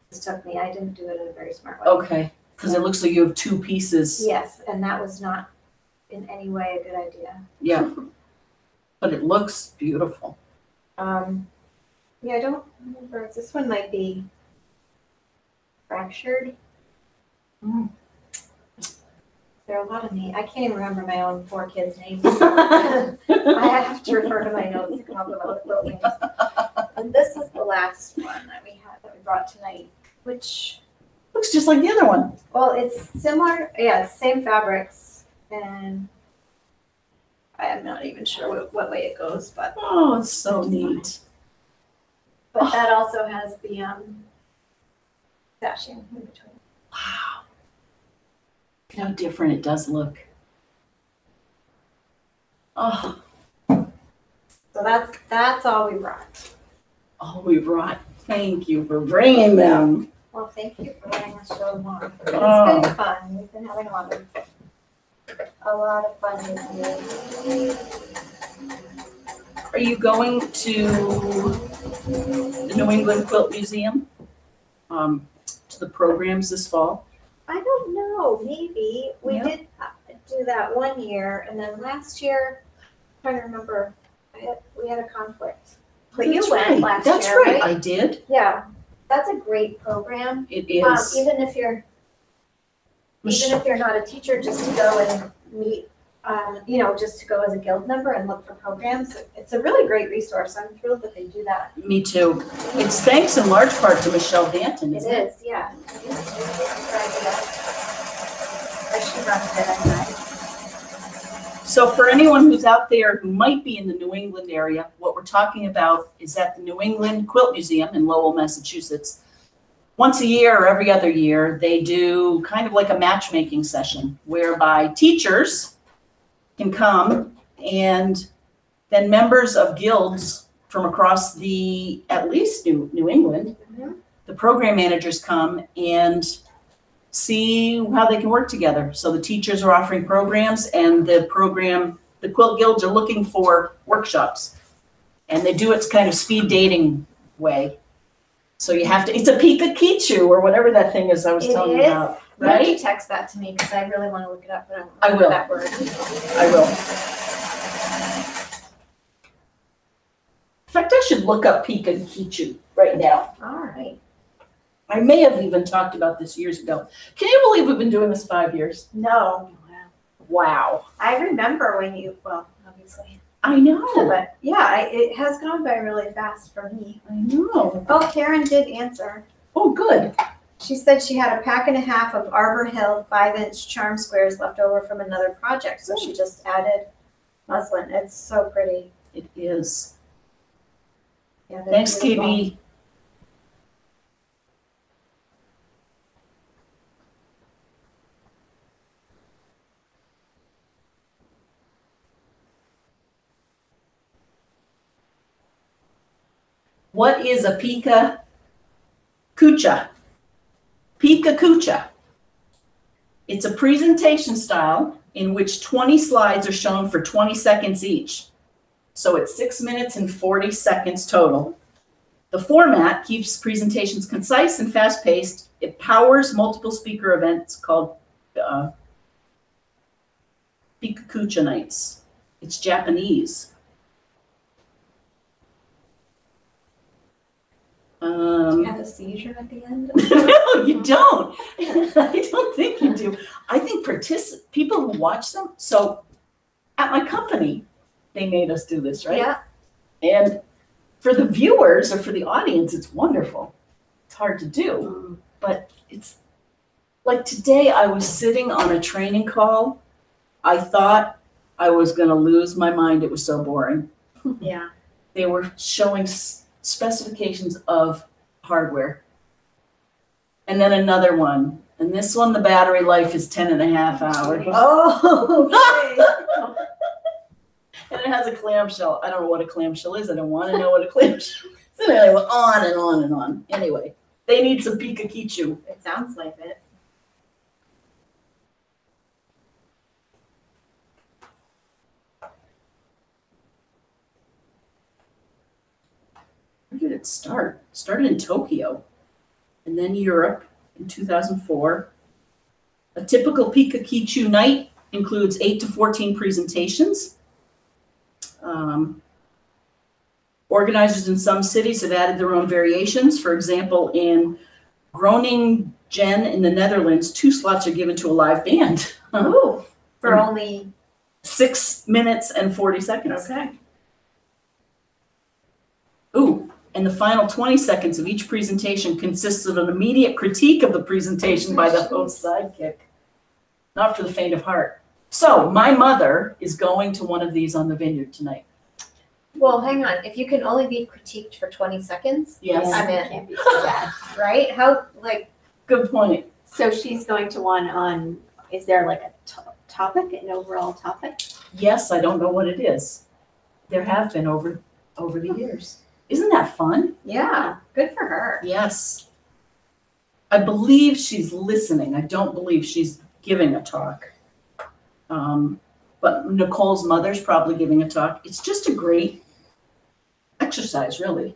this took me. I didn't do it in a very smart way. Okay, because it looks like you have two pieces. Yes, and that was not in any way a good idea. Yeah. But it looks beautiful. Yeah, I don't remember. This one might be fractured. Mm. There are a lot of names. I can't even remember my own 4 kids' names. I have to refer to my notes to come up with all the quilt names. And this is the last one that we brought tonight, which, Looks just like the other one. well, it's similar. Yeah, same fabrics, and I am not even sure what way it goes, but Oh, it's so neat. that also has the sashing in between. Wow. Look how different it does look. Oh, So that's all we brought. all we brought. Thank you for bringing them. Well, thank you for letting us show them off. It's Oh. been fun. We've been having a lot of fun with you. Are you going to the New England Quilt Museum? To the programs this fall? I don't know, maybe. We Yeah. did do that one year, and then last year, I'm trying to remember, we had a conflict. But you That's went right. last That's year, right. right? I did. Yeah, that's a great program. It is. Even if you're not a teacher, just to go and meet, just to go as a guild member and look for programs. It's a really great resource. I'm thrilled that they do that. Me too. It's thanks in large part to Michelle Danton, It isn't it? is, yeah. She runs it, I think. So for anyone who's out there who might be in the New England area, what we're talking about is at the New England Quilt Museum in Lowell, Massachusetts. Once a year or every other year, they do kind of like a matchmaking session whereby teachers can come and then members of guilds from across at least New England, Mhm. the program managers come and see how they can work together. So the teachers are offering programs, and the quilt guilds are looking for workshops. And they do it kind of speed dating way. So you have to, it's a PechaKucha or whatever that thing is I was telling you about, Why don't you right? text that to me, because I really want to look it up, but I I don't will. know that word. I will. In fact, I should look up PechaKucha right now. All right. I may have even talked about this years ago. Can you believe we've been doing this 5 years? No. Wow. I remember when well, obviously. I know. But yeah, it has gone by really fast for me. I know. Oh, Karen did answer. Oh, good. She said she had a pack and a half of Arbor Hill 5-inch charm squares left over from another project, so she just added muslin. It's so pretty. It is. Yeah, they're Thanks, beautiful. KB. What is a PechaKucha? PechaKucha. It's a presentation style in which 20 slides are shown for 20 seconds each. So it's 6 minutes and 40 seconds total. The format keeps presentations concise and fast-paced. It powers multiple speaker events called PechaKucha nights. It's Japanese. Do you have a seizure at the end? No, you don't. I don't think you do. I think people who watch them, so at my company, they made us do this, right? Yeah. And for the viewers or for the audience, it's wonderful. It's hard to do, but it's like today I was sitting on a training call. I thought I was going to lose my mind. It was so boring. Yeah. They were showing specifications of hardware. And then another one. And this one, the battery life is 10.5 hours. Oh, And it has a clamshell. I don't know what a clamshell is. I don't want to know what a clamshell is. And anyway, on and on and on. Anyway, they need some PechaKucha. it sounds like it. Where did it start? It started in Tokyo and then Europe in 2004. A typical PechaKucha night includes 8 to 14 presentations. Organizers in some cities have added their own variations. For example, in Groningen in the Netherlands, 2 slots are given to a live band. Ooh, for only 6 minutes and 40 seconds. okay. Ooh, and the final 20 seconds of each presentation consists of an immediate critique of the presentation by the host sidekick. Not for the faint of heart. So my mother is going to one of these on the vineyard tonight. Well, hang on. If you can only be critiqued for 20 seconds, Yes. I'm in. Can't be too bad. Right? How, like, Good point. So she's going to one on, is there like a topic, an overall topic? Yes, I don't know what it is. There have been over the years. Isn't that fun? yeah, good for her. Yes. I believe she's listening. I don't believe she's giving a talk. But Nicole's mother's probably giving a talk. It's just a great exercise, really.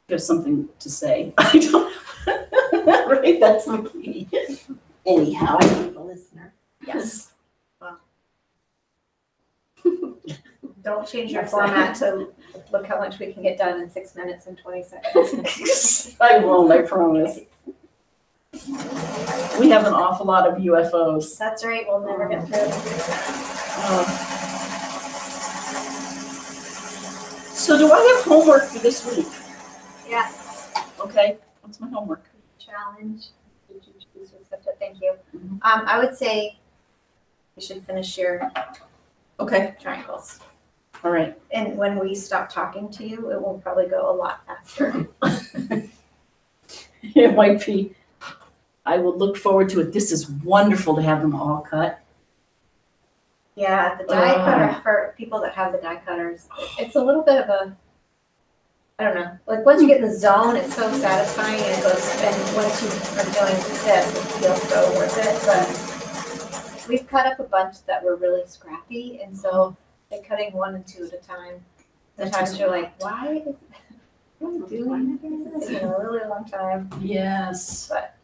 Give something to say. I don't, right? That's the key. Anyhow, I need a listener. yes. Don't change your Yes. format to look how much we can get done in 6 minutes and 20 seconds. I won't, I promise. We have an awful lot of UFOs. That's right, we'll never get through. So do I have homework for this week? Yeah. Okay, what's my homework? Challenge. Did you choose to accept it? Thank you. Mhm. I would say you should finish your Okay, triangles. all right. And when we stop talking to you, it will probably go a lot faster. It might be. I will look forward to it. This is wonderful to have them all cut. Yeah, the die cutter, for people that have the die cutters, it's a little bit of a I don't know, like once you get in the zone, it's so satisfying and it goes, and once you are doing this, it feels so worth it, but we've cut up a bunch that were really scrappy, and so they're cutting 1 and 2 at a time. Sometimes you're like, why is it doing this? It's taking a really long time, Yes. but,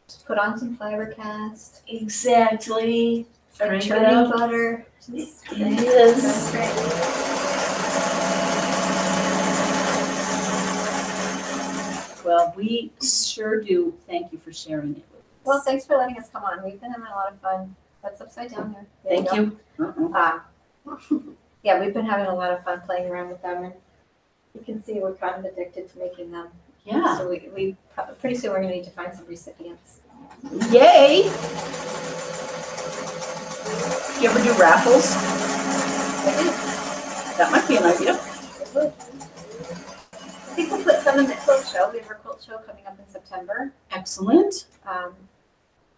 just put on some FiberCast, Exactly. like Crank it churning up. butter. It is. That's great. Well, we sure do. Thank you for sharing it with us. Well, thanks for letting us come on. We've been having a lot of fun. What's upside down here? There Thank go. you. Yeah, we've been having a lot of fun playing around with them, and you can see we're kind of addicted to making them. Yeah. So we pretty soon we're gonna need to find some recipients. Yay! You ever do raffles? That might be an idea. It would. I think we'll put some in the quilt show. We have our quilt show coming up in September, Excellent.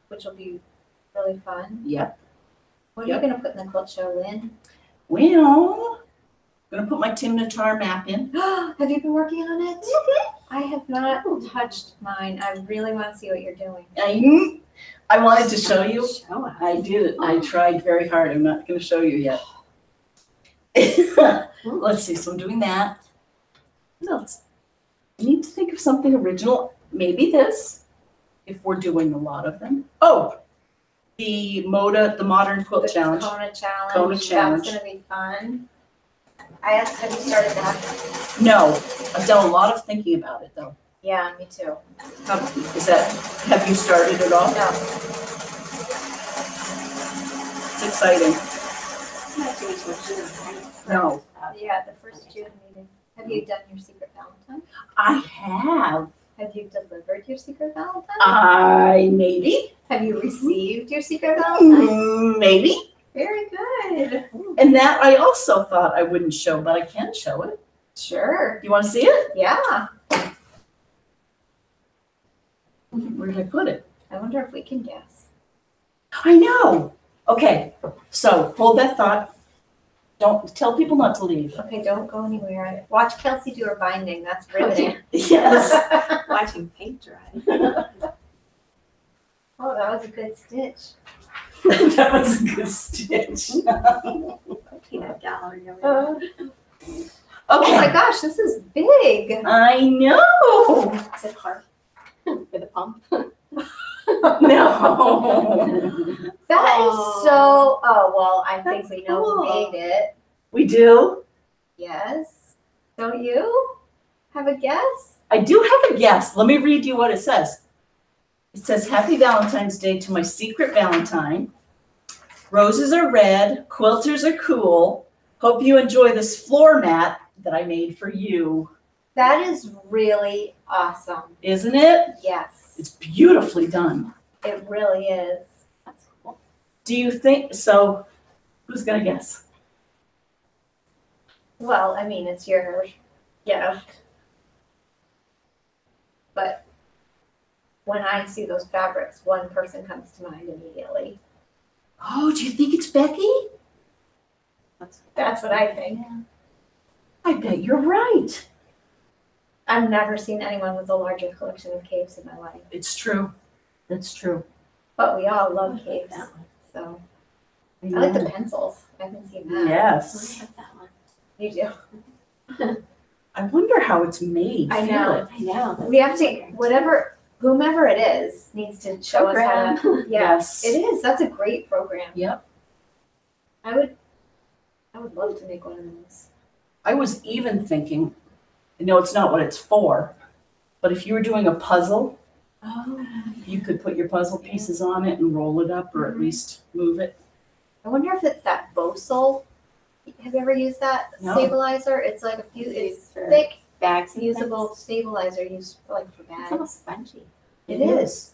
which will be really fun. Yep. What are you gonna put in the quilt show, Lynn? Well, I'm gonna put my Timnatar map in. Have you been working on it? I have not touched mine. I really want to see what you're doing. I wanted to show you. Show us. I did. I tried very hard. I'm not gonna show you yet. Let's see. So I'm doing that. What else? I need to think of something original. Maybe this, if we're doing a lot of them. Oh, the Modern Quilt The Challenge. Kona challenge. Kona challenge. That's gonna be fun. Have you started that? No, I've done a lot of thinking about it though. Yeah, me too. Have you started at all? No. It's exciting. Not too much work, right? No. Yeah, the first June meeting. Have you done your secret Valentine? I have. Have you delivered your secret Valentine? Maybe. Have you received your secret Valentine? Maybe. Very good. And that I also thought I wouldn't show, but I can show it. Sure. You want to see it? Yeah. Where did I put it? I wonder if we can guess. I know. Okay, so hold that thought. Don't tell people not to leave. Okay, don't go anywhere. Watch Kelsey do her binding. That's riveting. Yes. Watching paint dry. Oh, that was a good stitch. That was a good stitch. Peanut gallery over there. Oh my Okay. gosh, this is big. I know. Is it hard? With a pump? No. That is so, oh, well, I think That's we know who cool. made it. We do? Yes. Don't you have a guess? I do have a guess. Let me read you what it says. It says, Happy Valentine's Day to my secret Valentine. Roses are red, quilters are cool. Hope you enjoy this floor mat that I made for you. That is really awesome. Isn't it? Yes, It's beautifully done. it really is. That's cool. Do you think so? Who's gonna guess? Well, I mean, it's your gift. But when I see those fabrics, one person comes to mind immediately. Oh, do you think it's Becky? That's what I think. I bet you're right. I've never seen anyone with a larger collection of capes in my life. It's true. That's true. But we all love capes. That one. So I like the pencils. I haven't seen that. Yes. I like that one. You do. I wonder how it's made. I Feel know. it. I know. that's We have to, weird. whomever it is needs to show us how to. Program. Yeah, Yes. it is. That's a great program. Yep. I would love to make one of those. I was even thinking, no, it's not what it's for, but if you were doing a puzzle, Oh. you could put your puzzle pieces on it and roll it up, or at least move it. I wonder if it's that Bosel. Have you ever used that No. stabilizer? It's like it's For thick, bags and usable stabilizer used for like for things. bags. It's almost spongy. It is.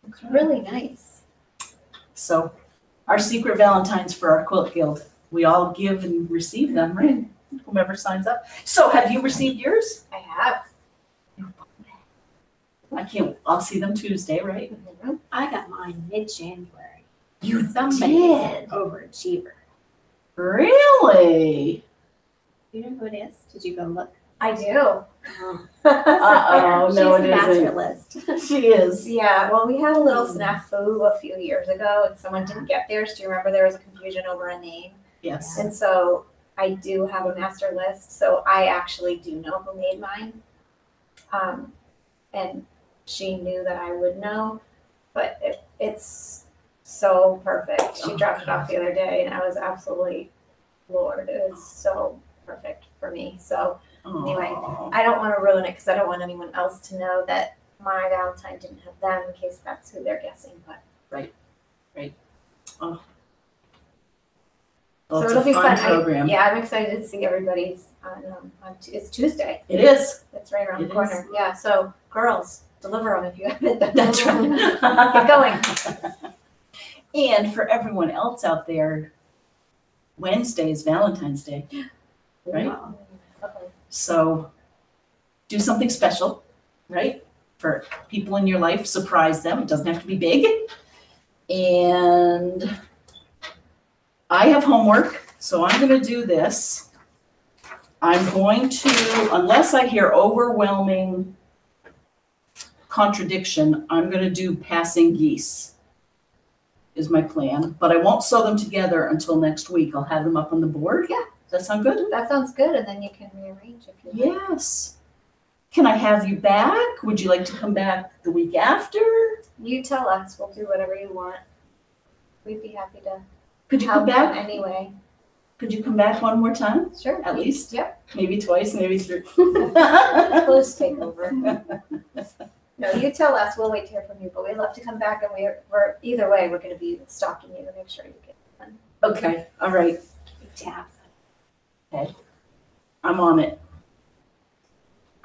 It's really nice. So our secret Valentines for our Quilt Guild, we all give and receive them, right? Whomever signs up. So have you received yours? I have. I'll see them Tuesday, right? I got mine mid-January. You Somebody is an overachiever. Really? You know who it is? Did you go look? I do. Uh-oh, no, She's it the master isn't. list. She is. Yeah, well, we had a little snafu a few years ago, and someone didn't get theirs. Do you remember there was a confusion over a name? Yes. And so I do have a master list, so I actually do know who made mine. And she knew that I would know, but it's so perfect. She Oh, dropped it off God. the other day, and I was absolutely floored. It was so perfect for me. So anyway, Aw. I don't want to ruin it because I don't want anyone else to know that my Valentine didn't have them in case that's who they're guessing. But Well, so it's it'll a be fun fun. program. I'm excited to see everybody's on it's Tuesday. It is. It's right around It the corner. Yeah. So girls, deliver them if you haven't. That's right. Get going. And for everyone else out there, Wednesday is Valentine's Day, right? Wow. Okay. So do something special, right? For people in your life, surprise them. It doesn't have to be big. And I have homework, so I'm going to do this. I'm going to, unless I hear overwhelming contradiction, I'm going to do passing geese is my plan, but I won't sew them together until next week. I'll have them up on the board. Yeah. Does that sound good? That sounds good, and then you can rearrange if you like. Yes. Can I have you back? Would you like to come back the week after? You tell us. We'll do whatever you want. We'd be happy to Could you come help in back? any way. Could you come back one more time? Sure. At least? Yep. Maybe twice, maybe three. Close takeover. No, you tell us. We'll wait to hear from you. But we'd love to come back, and we're either way. We're going to be stalking you to make sure you get one. Okay, all right. Big tap. I'm on it.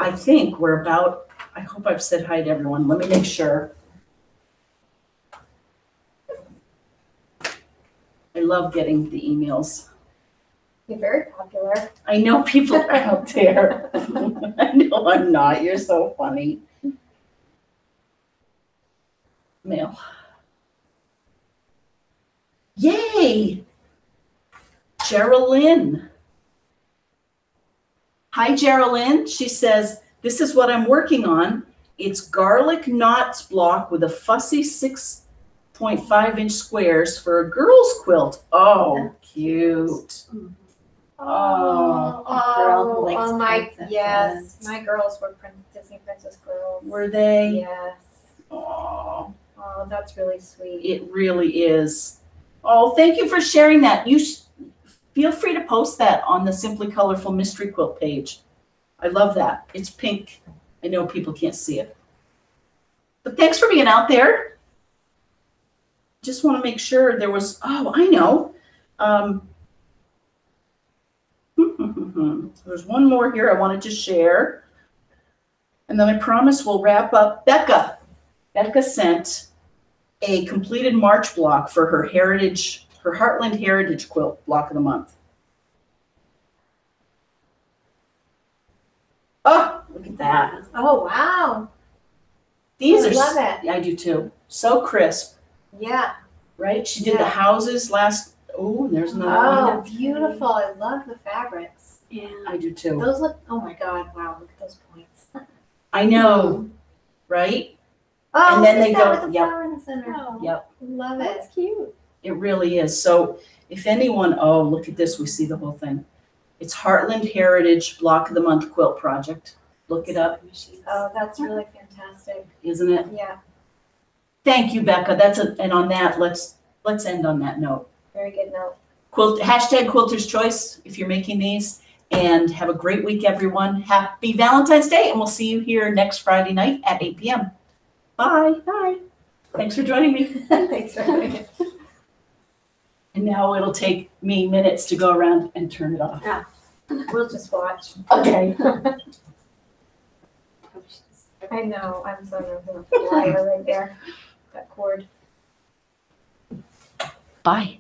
I think we're about, I hope I've said hi to everyone. Let me make sure. I love getting the emails. You're very popular. I know people are out there. I know I'm not. You're so funny. Mail. Yay! Geraldine. Hi, Geraldine. She says, this is what I'm working on. It's garlic knots block with a fussy 6.5-inch squares for a girl's quilt. Oh, cute. Oh, girl who likes oh my, princesses. yes. My girls were Disney princess girls. were they? Yes. Oh, Oh, that's really sweet. it really is. Oh, thank you for sharing that. Feel free to post that on the Simply Colorful Mystery Quilt page. I love that. It's pink. I know people can't see it. But thanks for being out there. Just want to make sure there was, oh, I know. There's one more here I wanted to share. And then I promise we'll wrap up. Becca sent a completed March block for her Heartland Heritage Quilt block of the month. Oh, look at that. Oh, wow. These I are, love it. I do too. So crisp, Yeah. right? She did the Yeah. houses last, oh, there's another Oh, one. beautiful. I love the fabrics. Yeah. I do too. Those look, oh my God, wow, look at those points. I know, right? Oh, And then look they at that go- with the yep. flower in the center. Oh, Yep, Love it. that's cute. it really is. So if anyone, oh, look at this, we see the whole thing. It's Heartland Heritage Block of the Month Quilt Project. Look it up, Oh, that's really fantastic. isn't it? Yeah, Thank you, Becca. And on that, let's end on that note. very good note. Hashtag Quilter's Choice if you're making these. And have a great week, everyone. Happy Valentine's Day, and we'll see you here next Friday night at 8 p.m. Bye. Bye. Thanks for joining me. Thanks for having me. And now it'll take me minutes to go around and turn it off. We'll just watch. Okay. I know, I'm so nervous. Liar right there. That cord. Bye.